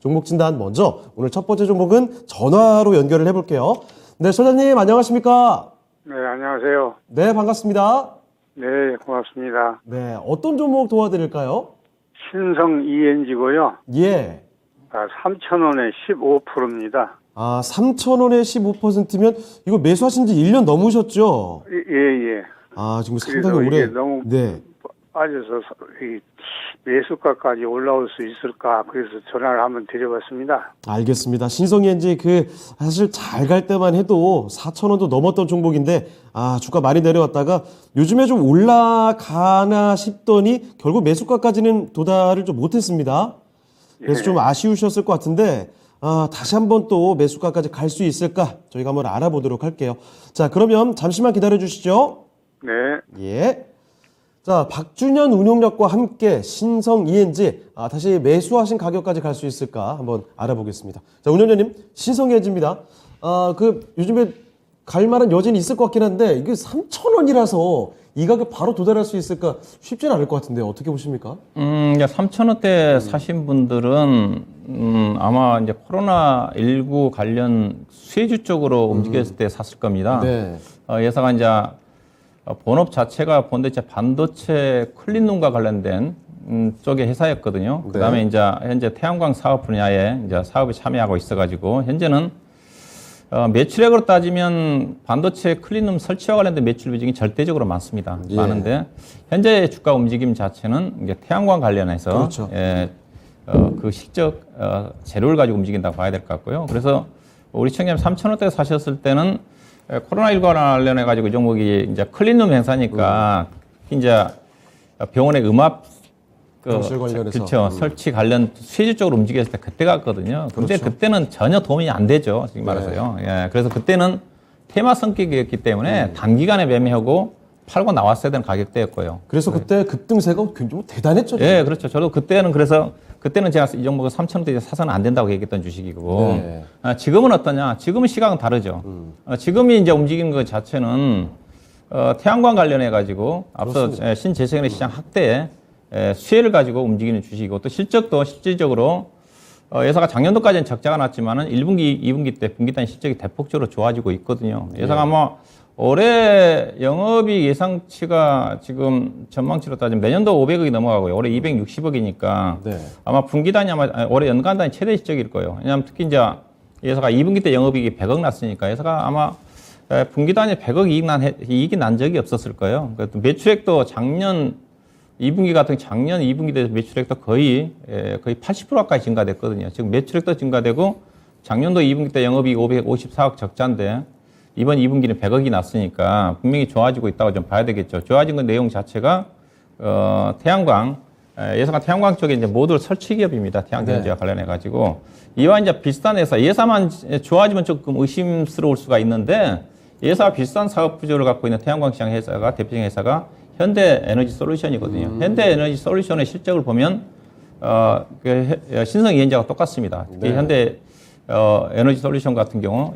종목 진단 먼저 오늘 첫 번째 종목은 전화로 연결을 해볼게요. 네, 소장님 안녕하십니까? 네, 안녕하세요. 네, 반갑습니다. 네, 고맙습니다. 네, 어떤 종목 도와드릴까요? 신성 ENG고요. 예. 3,000원에 15%입니다. 3,000원에 15%면 이거 매수하신 지 1년 넘으셨죠? 예. 지금 그래서 상당히 오래. 이게 너무 네. 빠져서 이 매수가까지 올라올 수 있을까? 그래서 전화를 한번 드려봤습니다. 알겠습니다. 신성현지 사실 잘 갈 때만 해도 4,000원도 넘었던 종목인데 주가 많이 내려왔다가 요즘에 좀 올라가나 싶더니 결국 매수가까지는 도달을 좀 못했습니다. 그래서 좀 아쉬우셨을 것 같은데 다시 한번 또 매수가까지 갈 수 있을까 저희가 한번 알아보도록 할게요. 자, 그러면 잠시만 기다려 주시죠. 네. 예. 자, 박준현 운용력과 함께 신성 ENG 다시 매수하신 가격까지 갈 수 있을까 한번 알아보겠습니다. 자, 운영자님, 신성 ENG입니다. 요즘에 갈 만한 여진이 있을 것 같긴 한데 이게 3,000원이라서 이 가격 바로 도달할 수 있을까 쉽지는 않을 것 같은데 어떻게 보십니까? 3,000원대 사신 분들은 아마 이제 코로나19 관련 수혜주 쪽으로 움직였을 때 샀을 겁니다. 네. 예사가 이제 본업 자체가 반도체 클린룸과 관련된 쪽의 회사였거든요. 네. 그다음에 이제 현재 태양광 사업 분야에 이제 사업에 참여하고 있어가지고 현재는 매출액으로 따지면 반도체 클린룸 설치와 관련된 매출 비중이 절대적으로 많습니다. 예. 많은데 현재 주가 움직임 자체는 이제 태양광 관련해서 그렇죠. 그 실적 재료를 가지고 움직인다고 봐야 될 것 같고요. 그래서 우리 청자님 3,000원대 사셨을 때는 코로나19 관련해 가지고 이 종목이 이제 클린룸 행사니까 이제 병원의 음압 병실 관련해서. 그렇죠. 설치 관련 수혜주 쪽으로 움직였을 때 그때 갔거든요. 근데 그렇죠. 그때는 전혀 도움이 안 되죠. 지금 말해서요. 예. 그래서 그때는 테마 성격이었기 때문에 단기간에 매매하고 팔고 나왔어야 되는 가격대였고요. 그래서 그때 급등세가 굉장히 대단했죠. 예, 그렇죠. 저도 그때는 제가 이 종목을 3,000원대 사서는 안 된다고 얘기했던 주식이고, 네. 지금은 어떠냐? 지금은 시각은 다르죠. 지금이 이제 움직이는 것 자체는, 태양광 관련해가지고, 앞서 신재생에너지 시장 확대에 수혜를 가지고 움직이는 주식이고, 또 실적도 실질적으로, 예사가 작년도까지는 적자가 났지만은 1분기, 2분기 때 분기 단위 실적이 대폭적으로 좋아지고 있거든요. 예사가 아마 올해 영업이익 예상치가 지금 전망치로 따지면 내년도 500억이 넘어가고요. 올해 260억이니까 네. 아마 분기 단위 올해 연간 단위 최대 실적일 거예요. 왜냐하면 특히 이제 예사가 2분기 때 영업이익이 100억 났으니까 예사가 아마 분기 단위 100억 이익이 난 적이 없었을 거예요. 그러니까 매출액도 작년 2분기 같은 작년 2분기 때 매출액도 거의 80% 가까이 증가됐거든요. 지금 매출액도 증가되고 작년도 2분기 때 영업이익 554억 적자인데 이번 2분기는 100억이 났으니까 분명히 좋아지고 있다고 좀 봐야 되겠죠. 좋아진 그 내용 자체가 태양광 예사가 태양광 쪽에 이제 모듈 설치 기업입니다. 태양전지와 관련해 가지고 이와 이제 비슷한 회사 예사만 좋아지면 조금 의심스러울 수가 있는데 예사와 비슷한 사업 구조를 갖고 있는 태양광 시장 회사가 대표적인 회사가 현대에너지 솔루션이거든요. 현대에너지 솔루션의 실적을 보면 신성 ENG하고 똑같습니다. 특히 현대 에너지 솔루션 같은 경우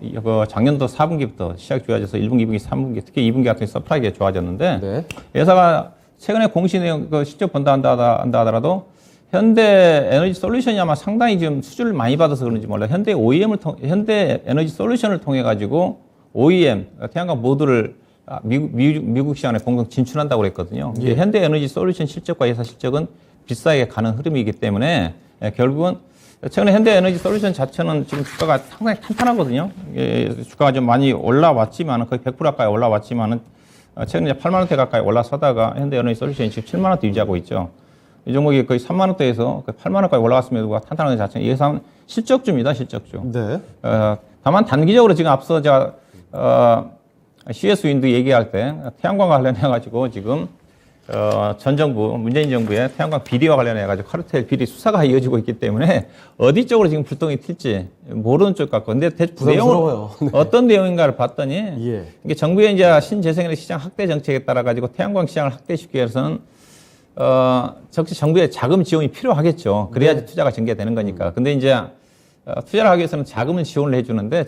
작년도 4분기부터 시작 좋아져서 1분기, 2분기, 3분기 특히 2분기 같은 게 서프라이게 좋아졌는데 네. 회사가 최근에 공시 내용 실적 한다 하더라도 현대 에너지 솔루션이 아마 상당히 지금 수주를 많이 받아서 그런지 몰라요. 현대 에너지 솔루션을 통해 가지고 OEM 태양광 모듈을 미국 시장에 공동 진출한다고 그랬거든요. 예. 현대 에너지 솔루션 실적과 회사 실적은 비슷하게 가는 흐름이기 때문에 결국은 최근에 현대에너지 솔루션 자체는 지금 주가가 상당히 탄탄하거든요. 주가가 좀 많이 올라왔지만은 거의 100% 가까이 올라왔지만은 최근에 8만 원대 가까이 올라서다가 현대에너지 솔루션이 지금 7만 원대 유지하고 있죠. 이 종목이 거의 3만 원대에서 거의 8만 원까지 올라갔음에도 불구하고 탄탄한 자체는 예상 실적주입니다, 실적주. 네. 다만 단기적으로 지금 앞서 제가 CS 윈드 얘기할 때 태양광 관련해가지고 지금 전 정부, 문재인 정부의 태양광 비리와 관련해가지고 카르텔 비리 수사가 이어지고 있기 때문에 어디 쪽으로 지금 불똥이 튈지 모르는 쪽 같고. 근데 부담스러워요. 내용은 어떤 내용인가를 봤더니 예. 이게 정부의 이제 신재생에너지 시장 확대 정책에 따라가지고 태양광 시장을 확대시키기 위해서는 적시 정부의 자금 지원이 필요하겠죠. 그래야지 투자가 전개되는 거니까. 근데 이제 투자를 하기 위해서는 자금을 지원을 해주는데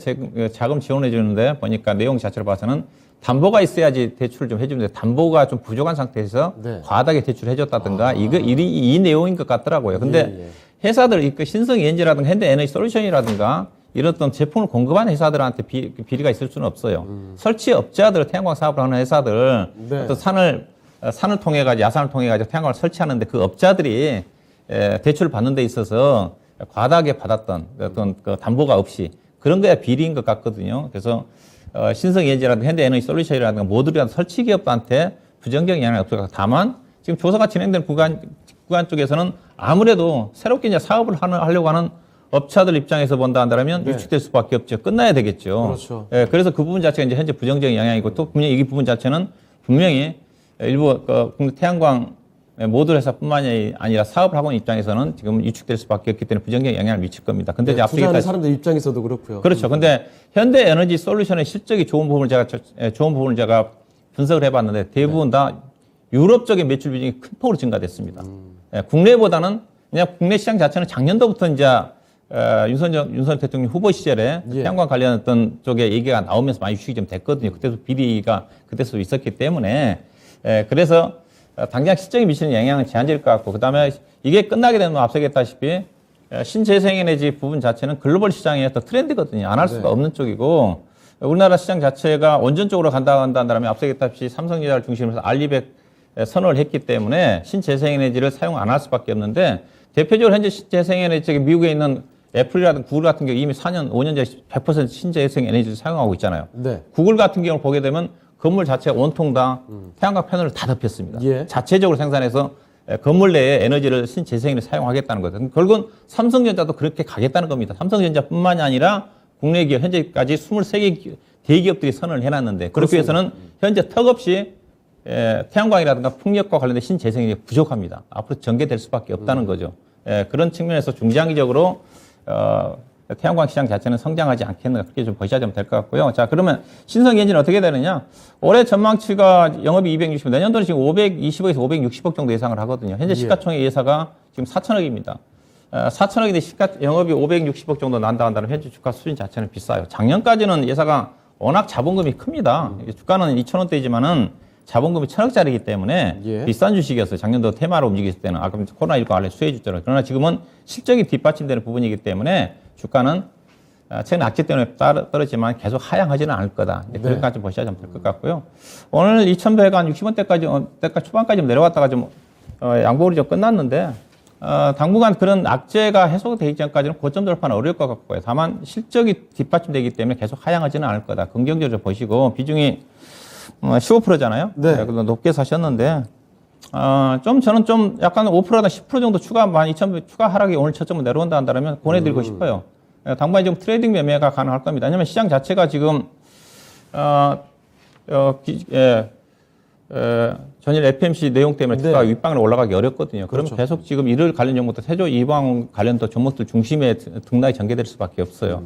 자금 지원을 해주는데 보니까 내용 자체를 봐서는 담보가 있어야지 대출을 좀 해주는데 담보가 좀 부족한 상태에서 네. 과다하게 대출을 해줬다든가 이 내용인 것 같더라고요. 근데 회사들, 그 신성 ENG라든가 현대 에너지 솔루션이라든가 이런 어떤 제품을 공급하는 회사들한테 비리가 있을 수는 없어요. 설치업자들, 태양광 사업을 하는 회사들, 네. 어떤 산을 통해 가지고 야산을 통해 가지고 태양광을 설치하는데 그 업자들이 대출을 받는 데 있어서 과다하게 받았던 어떤 그 담보가 없이 그런 거야 비리인 것 같거든요. 그래서 신성 ENG라든가 현대 에너지 솔루션이라든가 모듈이라든가 설치 기업한테 부정적인 영향이 없을 것 같아요. 다만 지금 조사가 진행된 구간 쪽에서는 아무래도 새롭게 이제 사업을 하려고 하는 업자들 입장에서 본다 한다면 네. 유축될 수밖에 없죠. 끝나야 되겠죠. 그렇죠. 예, 그래서 그 부분 자체가 이제 현재 부정적인 영향이고 또 분명히 이 부분 자체는 분명히 일부 국내 태양광 모듈 회사뿐만이 아니라 사업을 하고 있는 입장에서는 지금 유축될 수밖에 없기 때문에 부정적인 영향을 미칠 겁니다. 근데 이제 앞서 투자하는 얘기했다시피 사람들 입장에서도 그렇고요. 그렇죠. 근데 현대 에너지 솔루션의 실적이 좋은 부분을 제가 분석을 해봤는데 대부분 다 유럽적인 매출 비중이 큰 폭으로 증가됐습니다. 예, 국내보다는 그냥 국내 시장 자체는 작년도부터 이제 윤석열 대통령 후보 시절에 예. 태양광 관련 어떤 쪽에 얘기가 나오면서 많이 유축이 좀 됐거든요. 그때도 비리가 그때도 있었기 때문에 그래서 당장 실적에 미치는 영향은 제한적일 것 같고 그다음에 이게 끝나게 되면 앞서 얘기했다시피 신재생에너지 부분 자체는 글로벌 시장의 어떤 트렌드거든요. 안 할 수가 네. 없는 쪽이고 우리나라 시장 자체가 원전적으로 한다면 앞서 얘기했다시피 삼성전자를 중심으로 해서 알리백 선언을 했기 때문에 신재생에너지를 사용 안 할 수밖에 없는데 대표적으로 현재 신재생에너지 쪽에 미국에 있는 애플이라든가 구글 같은 경우 이미 4년, 5년 전에 100% 신재생에너지를 사용하고 있잖아요. 네. 구글 같은 경우를 보게 되면 건물 자체가 온통 다 태양광 패널을 다 덮였습니다. 예. 자체적으로 생산해서 건물 내에 에너지를 신재생에너지 사용하겠다는 거죠. 결국은 삼성전자도 그렇게 가겠다는 겁니다. 삼성전자뿐만이 아니라 국내 기업 현재까지 23개 대기업들이 선언을 해놨는데 그렇기 위해서는 현재 턱없이 태양광이라든가 풍력과 관련된 신재생이 부족합니다. 앞으로 전개될 수밖에 없다는 거죠. 그런 측면에서 중장기적으로 태양광 시장 자체는 성장하지 않겠는가 그렇게 좀 보셔야 될 것 같고요. 자, 그러면 신성 ENG는 어떻게 되느냐? 올해 전망치가 영업이 260억, 내년도는 지금 520억에서 560억 정도 예상을 하거든요. 현재 시가총액 예사가 지금 4천억입니다. 4천억인데 영업이 560억 정도 난다 한다면 현재 주가 수준 자체는 비싸요. 작년까지는 예사가 워낙 자본금이 큽니다. 주가는 2,000원대이지만은 자본금이 1,000억짜리이기 때문에 예. 비싼 주식이었어요. 작년도 테마로 움직였을 때는. 아까 코로나19 알레 수혜주잖아요. 그러나 지금은 실적이 뒷받침되는 부분이기 때문에 주가는 최근 악재 때문에 떨어지만 계속 하향하지는 않을 거다. 그렇게까지 좀 보셔야 될 것 같고요. 오늘 2,100원 한 60원대까지, 대가 초반까지 좀 내려왔다가 좀 양보율이 좀 끝났는데 당분간 그런 악재가 해소되기 전까지는 고점 돌파는 어려울 것 같고요. 다만 실적이 뒷받침되기 때문에 계속 하향하지는 않을 거다. 긍정적으로 보시고 비중이 15%잖아요. 네. 그래도 높게 사셨는데, 저는 좀 약간 5%나 10% 정도 추가, 12,000 추가 하락이 오늘 초점으로 내려온다 한다면 보내드리고 싶어요. 당분간 좀 트레이딩 매매가 가능할 겁니다. 왜냐면 시장 자체가 지금, 전일 FMC 내용 때문에 주가가 네. 윗방으로 올라가기 어렵거든요. 그러면 그렇죠. 계속 지금 이를 관련 종목들, 세조 이방 관련도 종목들 중심에 등락이 전개될 수밖에 없어요.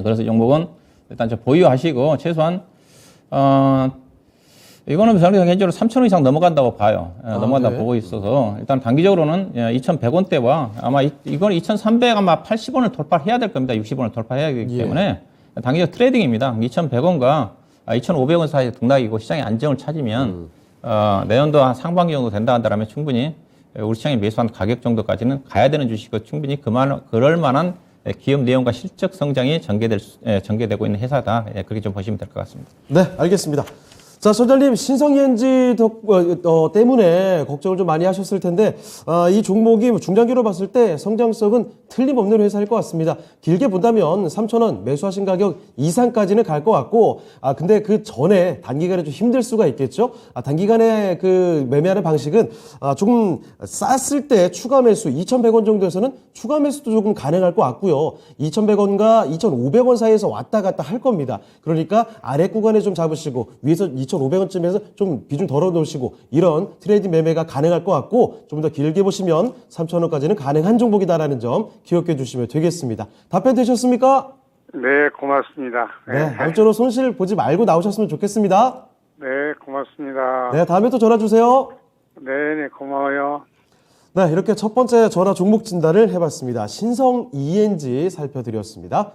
그래서 종목은 일단 좀 보유하시고 최소한 이거는 현재로 3,000원 이상 넘어간다고 봐요. 넘어간다고 네. 보고 있어서 일단 단기적으로는 2,100원대와 아마 이건 2,300 아마 80원을 돌파해야 될 겁니다. 60원을 돌파해야 되기 예. 때문에 단기적 트레이딩입니다. 2,100원과 2,500원 사이에 등락이고 시장의 안정을 찾으면 내년도 한 상반기 정도 된다 한다면 충분히 우리 시장에 매수한 가격 정도까지는 가야 되는 주식이고 충분히 그럴 만한 기업 내용과 실적 성장이 전개되고 있는 회사다. 그렇게 좀 보시면 될 것 같습니다. 네, 알겠습니다. 자, 소장님, 신성 ENG 때문에 걱정을 좀 많이 하셨을 텐데, 이 종목이 중장기로 봤을 때 성장성은 틀림없는 회사일 것 같습니다. 길게 본다면 3,000원 매수하신 가격 이상까지는 갈 것 같고, 근데 그 전에 단기간에 좀 힘들 수가 있겠죠? 단기간에 그 매매하는 방식은 조금 쌌을 때 추가 매수 2,100원 정도에서는 추가 매수도 조금 가능할 것 같고요. 2,100원과 2,500원 사이에서 왔다 갔다 할 겁니다. 그러니까 아래 구간에 좀 잡으시고 위에서 2,500원쯤에서 좀 비중 덜어 놓으시고 이런 트레이딩 매매가 가능할 것 같고 좀 더 길게 보시면 3,000원까지는 가능한 종목이다라는 점 기억해 주시면 되겠습니다. 답변 되셨습니까? 네, 고맙습니다. 네, 아무쪼록 손실 보지 말고 나오셨으면 좋겠습니다. 네, 고맙습니다. 네, 다음에 또 전화 주세요. 네, 고마워요. 네, 이렇게 첫 번째 전화 종목 진단을 해봤습니다. 신성 ENG 살펴드렸습니다.